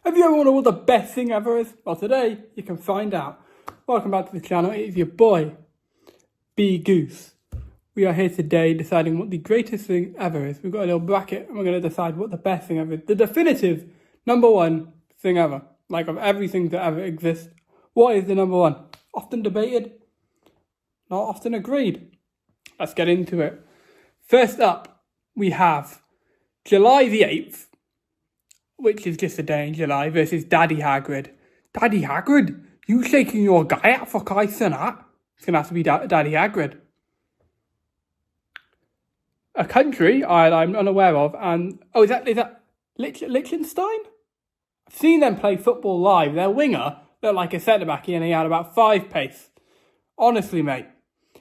Have you ever wondered what the best thing ever is? Well, today you can find out. Welcome back to the channel. It is your boy, B Goose. We are here today deciding what the greatest thing ever is. We've got a little bracket and we're going to decide what the best thing ever is. The definitive number one thing ever. Like of everything that ever exists. What is the number one? Often debated, not often agreed. Let's get into it. First up, we have July the 8th, which is just a day in July, versus Daddy Hagrid. Daddy Hagrid? You shaking your guy out for Christ's sake? It's going to have to be Daddy Hagrid. A country I'm unaware of, and... Oh, is that Liechtenstein? I've seen them play football live. Their winger looked like a centre-back and he had about 5 pace. Honestly, mate,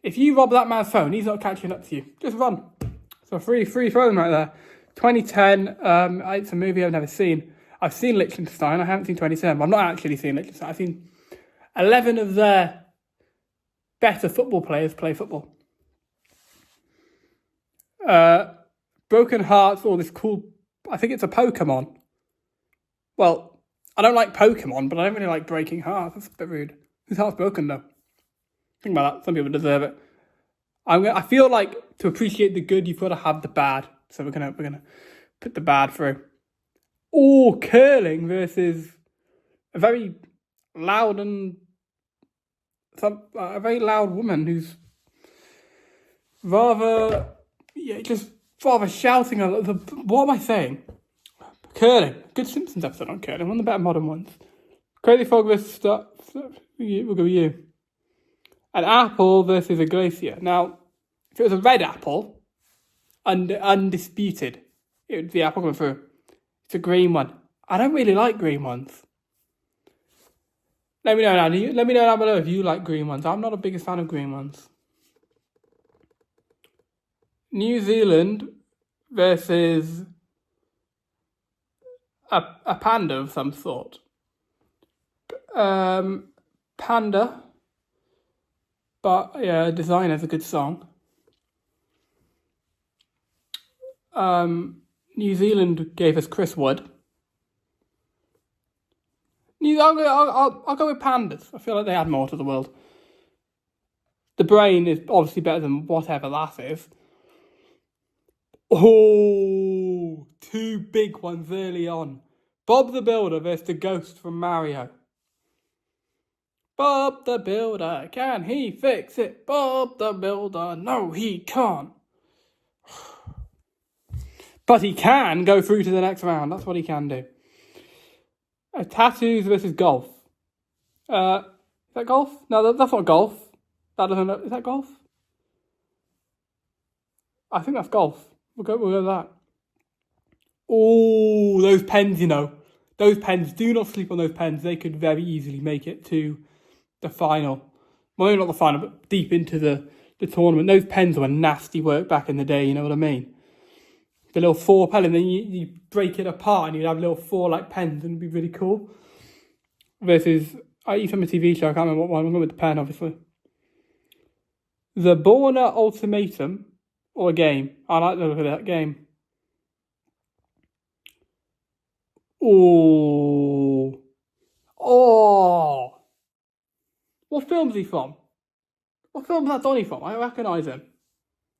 if you rob that man's phone, he's not catching up to you. Just run. So free throw right there. 2010, it's a movie I've never seen. I've seen Liechtenstein. I haven't seen 2010, but I'm not actually seen Liechtenstein. I've seen 11 of their better football players play football. Broken Hearts, all this cool... I think it's a Pokemon. Well, I don't like Pokemon, but I don't really like Breaking Hearts. That's a bit rude. Whose heart's broken, though? Think about that. Some people deserve it. I feel like to appreciate the good, you've got to have the bad. So we're gonna put the bad through. Oh, curling versus a very loud a very loud woman who's rather shouting. What am I saying? Curling. Good Simpsons episode on curling. One of the better modern ones. Crazy Frog versus stuff. We'll go with you. An apple versus a glacier. Now, if it was a red apple, undisputed, it would be the apple going through. It's a green one. I don't really like green ones. Let me know down below if you like green ones. I'm not the biggest fan of green ones. New Zealand versus a panda of some sort. Panda, but yeah, Designer's a good song. New Zealand gave us Chris Wood. I'll go with pandas. I feel like they add more to the world. The brain is obviously better than whatever that is. Oh, 2 big ones early on. Bob the Builder versus the ghost from Mario. Bob the Builder, can he fix it? Bob the Builder, no he can't. But he can go through to the next round. That's what he can do. Tattoos versus golf. Is that golf? No, that's not golf. Is that golf? I think that's golf. We'll go with that. Oh, those pens, Those pens, do not sleep on those pens. They could very easily make it to the final. Well, maybe not the final, but deep into the tournament. Those pens were nasty work back in the day, you know what I mean? The little 4 pen, and then you break it apart and you'd have little 4 pens, and it'd be really cool. Versus, I used from a TV show, I can't remember what one, I'm going with the pen, obviously. The Borna Ultimatum, or a game. I like the look of that game. Oh. What film is he from? What film is that Donnie from? I recognise him.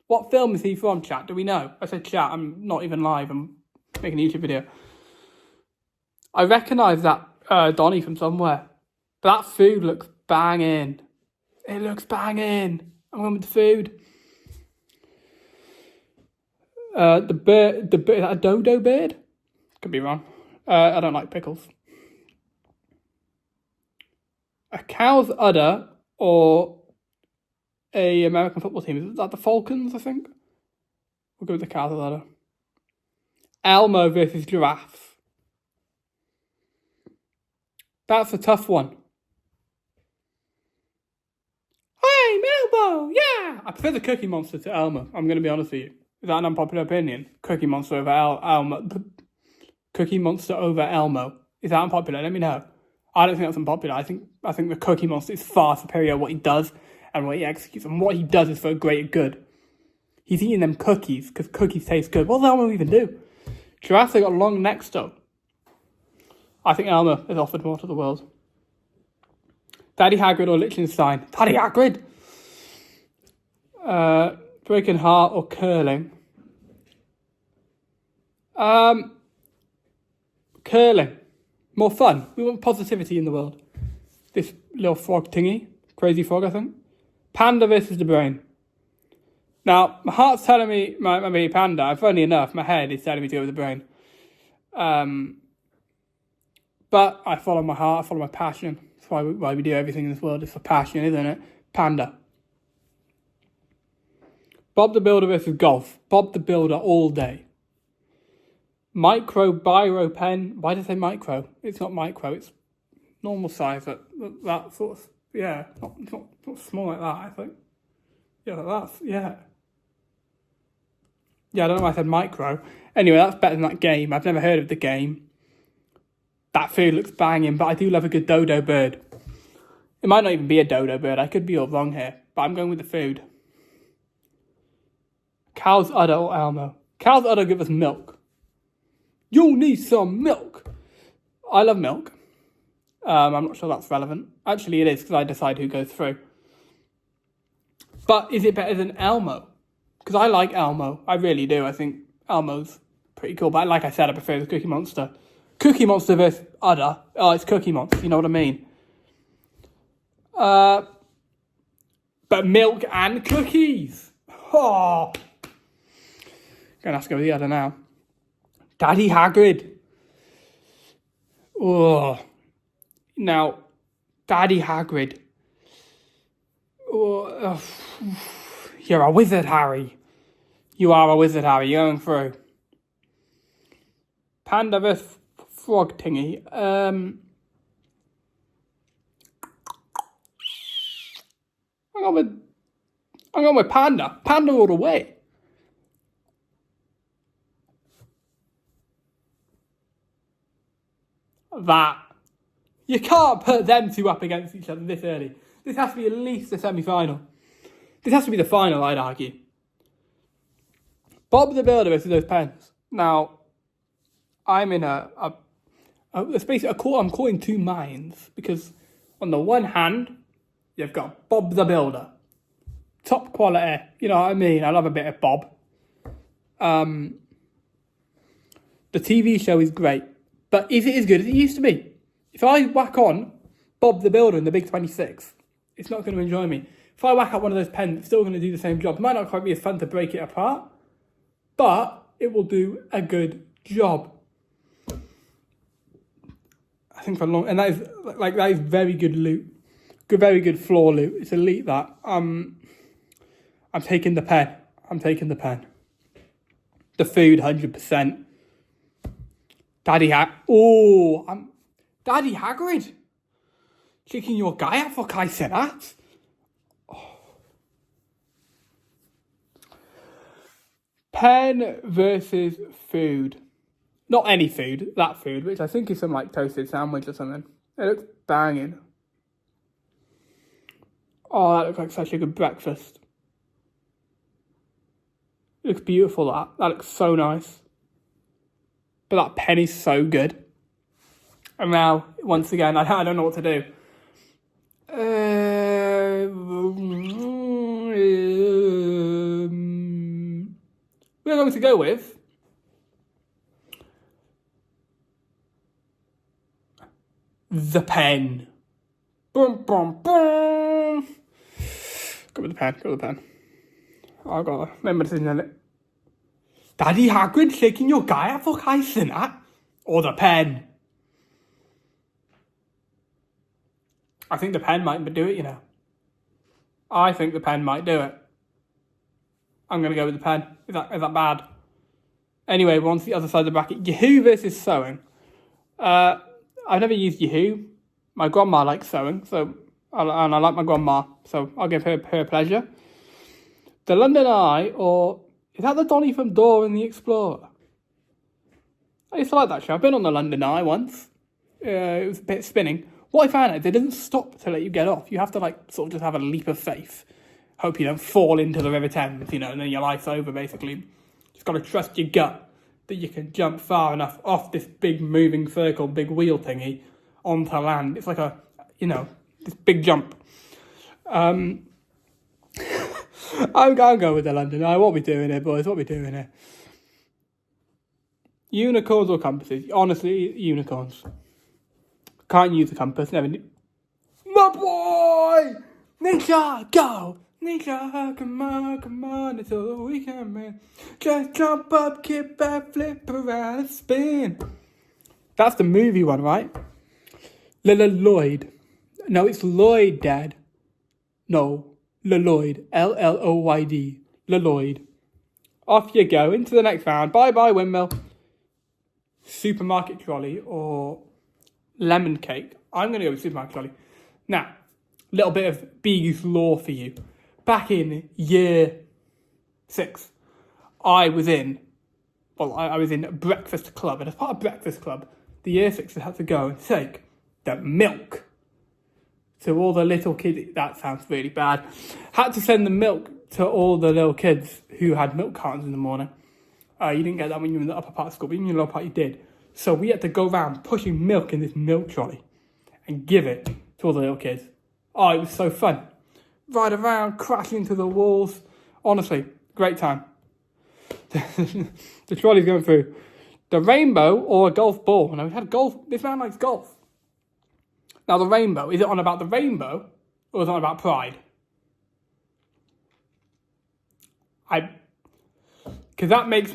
What film is he from, chat? Do we know? I said chat, I'm not even live, I'm making a YouTube video. I recognise that Donnie from somewhere. But that food looks banging. It looks banging. I'm going with the food. The bird, is that a dodo bird? Could be wrong. I don't like pickles. A cow's udder or a American football team. Is that the Falcons, I think? We'll go with the cow's udder. Elmo versus giraffe. That's a tough one. Hey, Melbo, yeah! I prefer the Cookie Monster to Elmo, I'm going to be honest with you. Is that an unpopular opinion? Cookie Monster over Elmo. Cookie Monster over Elmo. Is that unpopular? Let me know. I don't think that's unpopular. I think the Cookie Monster is far superior at what he does and what he executes. And what he does is for a greater good. He's eating them cookies because cookies taste good. What does Elmo even do? Giraffes got long necks though. I think Elmo has offered more to the world. Daddy Hagrid or Liechtenstein? Daddy Hagrid! Breaking heart or curling? Curling. More fun. We want positivity in the world. This little frog thingy. Crazy frog, I think. Panda versus the brain. Now, my heart's telling me my baby panda. Funny enough, my head is telling me to go with the brain. But I follow my heart, I follow my passion. That's why we do everything in this world. It's for passion, isn't it? Panda. Bob the Builder versus golf. Bob the Builder all day. Micro biro pen. Why did I say micro? It's not micro. It's normal size. That sort of, yeah. Not small like that, I think. Yeah, that's, yeah. Yeah, I don't know why I said micro. Anyway, that's better than that game. I've never heard of the game. That food looks banging, but I do love a good dodo bird. It might not even be a dodo bird. I could be all wrong here, but I'm going with the food. Cow's udder or Elmo? Cow's udder give us milk. You'll need some milk. I love milk. I'm not sure that's relevant. Actually, it is, because I decide who goes through. But is it better than Elmo? Because I like Elmo. I really do. I think Elmo's pretty cool. But like I said, I prefer the Cookie Monster. Cookie Monster versus udder. Oh, it's Cookie Monster. You know what I mean? But milk and cookies. Oh. Gonna have to go with the udder now. Daddy Hagrid. Oh. Now, Daddy Hagrid. Oh. You're a wizard, Harry. You are a wizard, Harry. You're going through. Panda versus frog thingy. I'm going with Panda. Panda all the way. That. You can't put them two up against each other this early. This has to be at least a semi-final. This has to be the final, I'd argue. Bob the Builder versus those pens. Now, I'm in a space. I'm caught in two minds, because on the one hand, you've got Bob the Builder, top quality. You know what I mean? I love a bit of Bob. The TV show is great, but is it as good as it used to be? If I whack on Bob the Builder in the Big 26, it's not going to enjoy me. If I whack up one of those pens, it's still going to do the same job. It might not quite be as fun to break it apart, but it will do a good job. I think for long, and that is very good loot, very good floor loot. It's elite. That I'm taking the pen. The food, 100%. Daddy Hagrid, kicking your guy out for Kai Cenat. Pen versus food. Not any food, that food, which I think is some like toasted sandwich or something. It looks banging. Oh, that looks like such a good breakfast. It looks beautiful, that. That looks so nice. But that pen is so good. And now, once again, I don't know what to do. We're going to go with the pen. Boom, boom, boom. Go with the pen. I've got to remember to in it. Daddy Hagrid shaking your guy out for Kai Cenat? Or the pen? I think the pen might do it, you know. I think the pen might do it. I'm going to go with the pen. Is that bad? Anyway, we're on to the other side of the bracket. Yahoo versus sewing. I've never used Yahoo. My grandma likes sewing, and I like my grandma, so I'll give her pleasure. The London Eye, or is that the Donny from Dora and the Explorer? I used to like that show. I've been on the London Eye once. It was a bit spinning. What I found out, it doesn't stop to let you get off. You have to sort of just have a leap of faith. Hope you don't fall into the River Thames, and then your life's over, basically. Just got to trust your gut. that you can jump far enough off this big moving circle, big wheel thingy, onto land. It's like this big jump. I'm going to go with the London Eye. What are we doing here, boys? What are we doing here? Unicorns or compasses? Honestly, unicorns. Can't use a compass. Never. My boy! Nature, go! Nature, come on, it's all we can, man. Just jump up, kick back, flip around, and spin. That's the movie one, right? Lloyd. No, it's Lloyd, Dad. No, Lloyd. Lloyd. Lloyd. Off you go, into the next round. Bye-bye, windmill. Supermarket trolley or lemon cake. I'm going to go with supermarket trolley. Now, a little bit of Beag's lore for you. Back in year 6, I was in Breakfast Club. And as part of Breakfast Club, the year 6 had to go and take the milk to all the little kids. That sounds really bad. Had to send the milk to all the little kids who had milk cartons in the morning. You didn't get that when you were in the upper part of school, but in your lower part you did. So we had to go around pushing milk in this milk trolley and give it to all the little kids. Oh, it was so fun. Ride around, crashing into the walls. Honestly, great time. The trolley's going through. The rainbow or a golf ball. Now, we had golf. This man likes golf. Now, the rainbow. Is it on about the rainbow or is it on about pride? Because that makes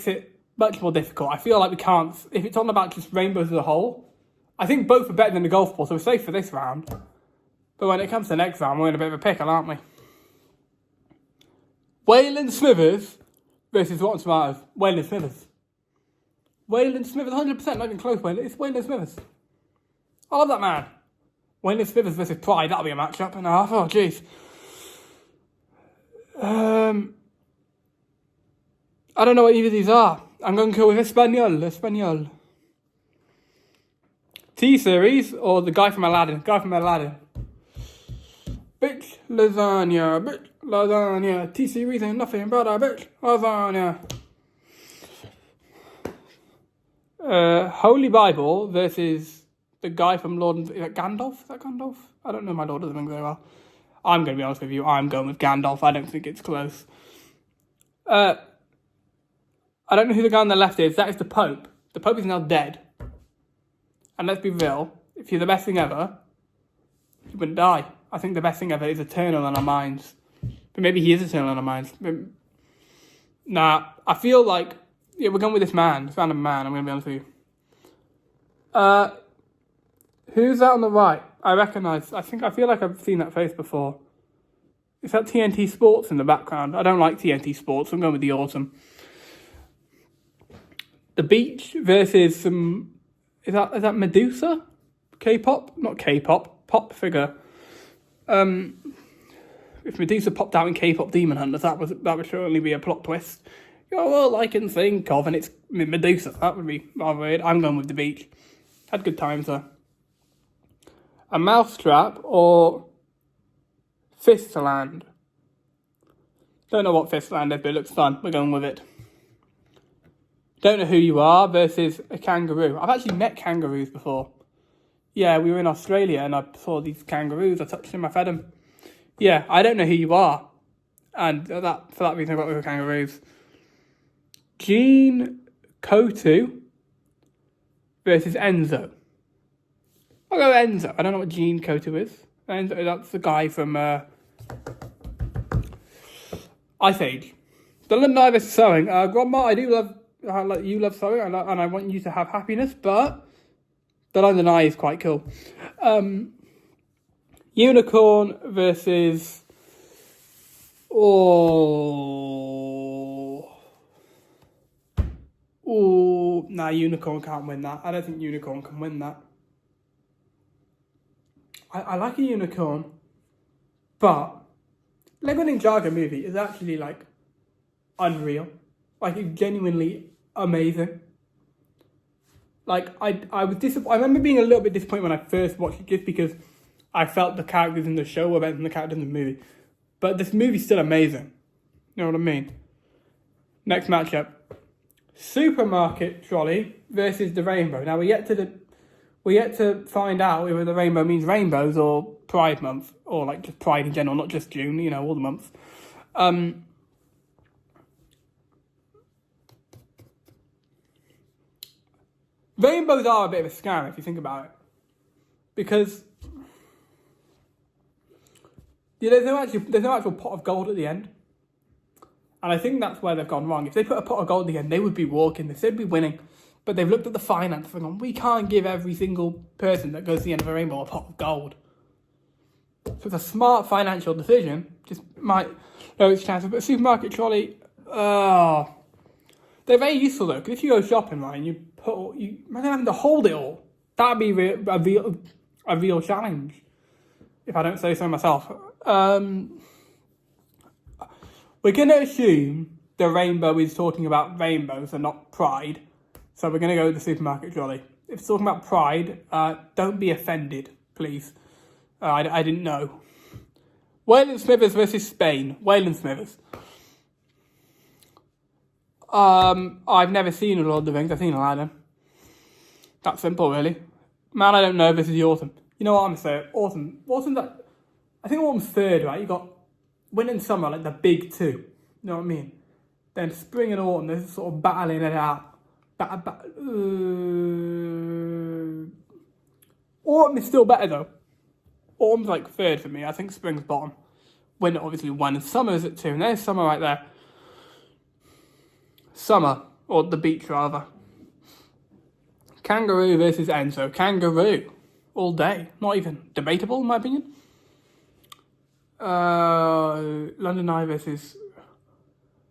it much more difficult. I feel like we can't. If it's on about just rainbows as a whole, I think both are better than the golf ball, so we're safe for this round. But when it comes to the next round, we're in a bit of a pickle, aren't we? Waylon Smithers versus Rotten Tomatoes. Waylon Smithers. Waylon Smithers, 100%, not even close. It's Waylon Smithers. I love that man. Waylon Smithers versus Pride. That'll be a matchup and a half. Oh, jeez. I don't know what either of these are. I'm going to go with Espanol. T-Series or the guy from Aladdin? Bitch, lasagna. T-Series ain't nothing but a bitch, lasagna. Holy Bible versus the guy from Lord of... Is that Gandalf? Is that Gandalf? I don't know my Lord of the Rings very well. I'm going to be honest with you. I'm going with Gandalf. I don't think it's close. I don't know who the guy on the left is. That is the Pope. The Pope is now dead. And let's be real. If you're the best thing ever, you wouldn't die. I think the best thing ever is eternal in our minds. But maybe he is eternal in our minds. Nah, I feel like... Yeah, we're going with this man. This random man, I'm going to be honest with you. Who's that on the right? I feel like I've seen that face before. Is that TNT Sports in the background? I don't like TNT Sports, so I'm going with the Autumn. The Beach versus some... Is that Medusa? K-pop? Not K-pop. Pop figure. If Medusa popped out in K-pop Demon Hunters, that would surely be a plot twist. All I can think of, and it's Medusa. That would be rather weird. I'm going with The Beach. Had good times though. A Mousetrap or Fistland? Don't know what Fistland is, but it looks fun. We're going with it. Don't know who you are versus a kangaroo. I've actually met kangaroos before. Yeah, we were in Australia and I saw these kangaroos. I touched them, I fed them. Yeah, I don't know who you are. And for that reason, I got with kangaroos. Gene Kotu versus Enzo. I'll go with Enzo. I don't know what Gene Kotu is. Enzo, that's the guy from Ice Age. The London Eye versus sewing. Grandma, I do love... you love sewing and I want you to have happiness, but the London Eye is quite cool. Unicorn versus... Nah, Unicorn can't win that. I don't think Unicorn can win that. I like a unicorn, but Lego Ninjago movie is actually like unreal. Like it's genuinely amazing. Like I was I remember being a little bit disappointed when I first watched it just because I felt the characters in the show were better than the characters in the movie. But this movie's still amazing. You know what I mean? Next matchup. Supermarket trolley versus the rainbow. Now we're yet to find out whether the rainbow means rainbows or Pride Month, or like just Pride in general, not just June. You know, all the months. Rainbows are a bit of a scam if you think about it, because there's no actual pot of gold at the end, and I think that's where they've gone wrong. If they put a pot of gold at the end, they would be walking this, they'd be winning, but they've looked at the finance and gone, we can't give every single person that goes to the end of a rainbow a pot of gold. So it's a smart financial decision. Just might lower its chances, but supermarket trolley, they're very useful though, because if you go shopping, right, and you imagine having to hold it all, that'd be a real challenge, if I don't say so myself. We're going to assume the rainbow is talking about rainbows and not pride, so we're going to go with the supermarket trolley. If it's talking about pride, don't be offended, please. I didn't know. Waylon Smithers versus Spain. Waylon Smithers. I've never seen Lord of the Rings. I've seen Aladdin. That's simple, really. Man, I don't know versus the Autumn. You know what I'm going to say? Autumn. Autumn's like, I think Autumn's third, right? You got winter and summer, like the big two. You know what I mean? Then spring and autumn, they're sort of battling it out. Autumn is still better though. Autumn's like third for me. I think spring's bottom. Winter obviously one, and summer's at two. And there's summer right there. Summer, or the beach rather. Kangaroo versus Enzo. Kangaroo. All day. Not even debatable in my opinion. London Eye versus...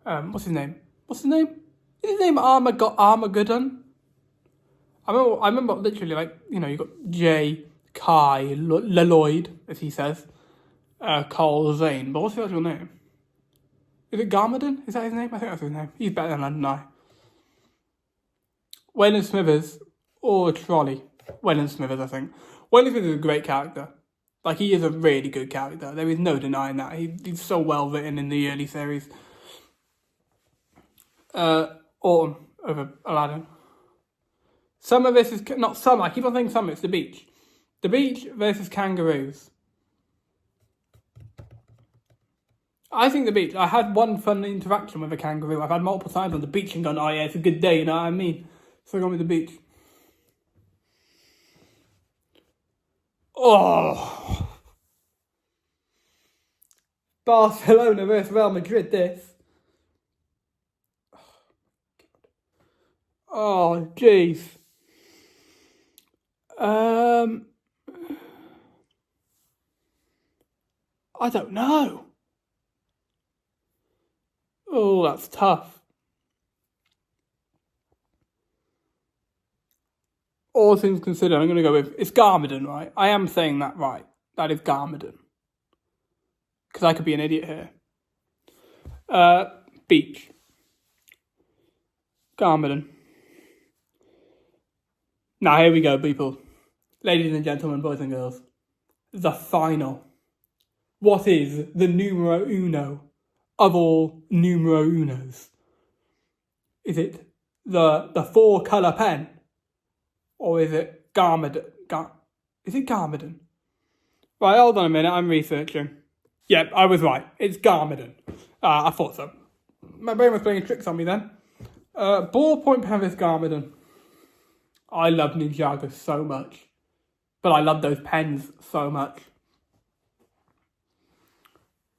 what's his name? Is his name Armageddon? I remember literally, like, you know, you got J. Kai Lloyd, as he says. Carl Zane. But what's his actual name? Is it Garmadon? Is that his name? I think that's his name. He's better than London Eye. Waylon Smithers or Trolley. Waylon Smithers, I think. Waylon Smithers is a great character. Like, he is a really good character. There is no denying that. He's so well written in the early series. Autumn over Aladdin. Summer versus... Not summer. I keep on saying summer. It's the beach. The beach versus kangaroos. I think the beach. I had one fun interaction with a kangaroo. I've had multiple times on the beach and gone, oh yeah, it's a good day, you know what I mean? So I gone with the beach. Oh. Barcelona versus Real Madrid, this. Oh, jeez. I don't know. Oh, that's tough. All things considered, I'm going to go with... It's Garmadon, right? I am saying that right. That is Garmadon. Because I could be an idiot here. Beach. Garmadon. Now, here we go, people. Ladies and gentlemen, boys and girls. The final. What is the numero uno of all numero unos? Is it the four-colour pen? Or is it Garmadon? Is it Garmadon? Right, hold on a minute, I'm researching. Yep, I was right. It's Garmadon. I thought so. My brain was playing tricks on me then. Ballpoint pen is Garmadon. I love Ninjago so much. But I love those pens so much.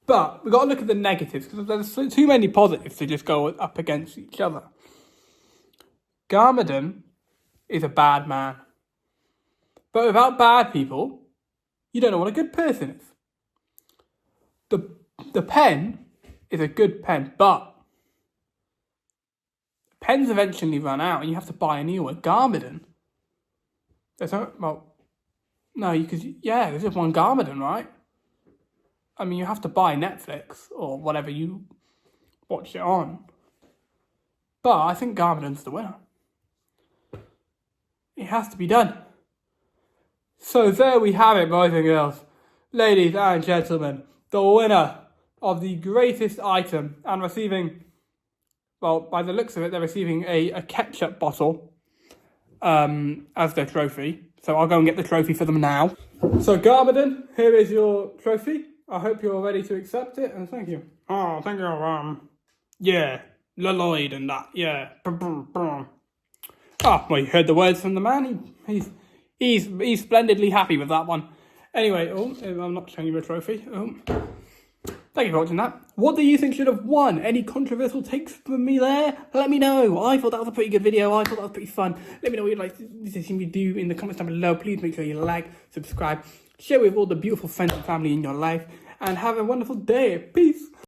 But we've got to look at the negatives, because there's too many positives to just go up against each other. Garmadon is a bad man. But without bad people, you don't know what a good person is. The pen is a good pen, but pens eventually run out and you have to buy a new one. Garmadon, there's no, well, no, you could, yeah, there's just one Garmadon, right? I mean, you have to buy Netflix or whatever you watch it on. But I think Garmadon's the winner. It has to be done. So there we have it, boys and girls. Ladies and gentlemen, the winner of the greatest item and receiving, well, by the looks of it, they're receiving a ketchup bottle as their trophy. So I'll go and get the trophy for them now. So Garmadon, here is your trophy. I hope you're ready to accept it, and thank you. Oh, thank you. Yeah, Lloyd and that. Yeah. Ah, well, you heard the words from the man. He's splendidly happy with that one. Anyway, I'm not showing you a trophy. Thank you for watching that. What do you think should have won? Any controversial takes from me there? Let me know. I thought that was a pretty good video. I thought that was pretty fun. Let me know what you'd like to see me do in the comments down below. Please make sure you like, subscribe, share with all the beautiful friends and family in your life, and have a wonderful day. Peace.